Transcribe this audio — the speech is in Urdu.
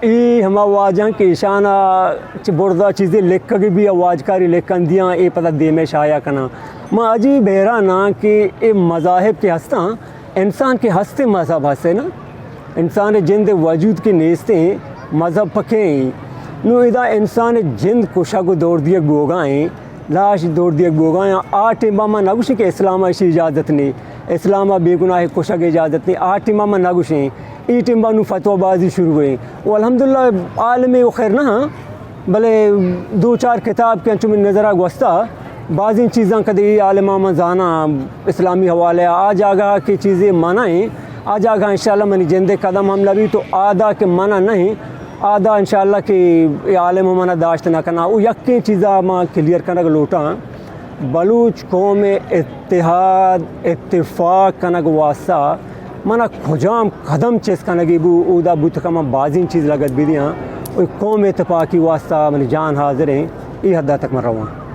ای ہم آوازاں کے اشانہ بردہ چیزیں لکھ کے بھی آواز کاری لکھن دیاں اے پتہ دے میں شایا کنا ما عجیب حیرانا کہ اے مذاہب کے ہستاں انسان کے ہستے مذہب ہستے نا انسان جند وجود کے نیستے مذہب پکیں نو ادا انسان جند کشا کو دوڑ دیا گوگائیں لاش دوڑ دیا گوگائیں آٹھ امامہ نگوشیں کہ اسلام ایسی اجازت نہیں اسلامہ بے گناہ کشا کی اجازت نہیں آٹھ امامہ نگوشیں ای ٹمبا نو فتوہ بازی شروع ہوئے وہ الحمدللہ عالم و خیر نہ بلے دو چار کتاب کے انچو میں نظرہ گوستا بعضی چیزاں کدی عالمہ مزانا اسلامی حوالے آج آگاہ کی چیزیں منائیں آج آگاہ انشاءاللہ منی جندے قدم ہم لبی تو آدھا کے منع نہیں آدھا انشاءاللہ کہ عالم منع داشت نہ کرنا وہ یقین چیزاں ماں کلیئر کرنا لوٹا بلوچ قوم اتحاد اتفاق کنگ واسطہ منا کھجام قدم چیز کنگی بو اودا بوت کما بازین چیز لگت بھی دیاں قوم اتفاقی واسطہ من جان حاضر ہیں ای حدہ تک من رواں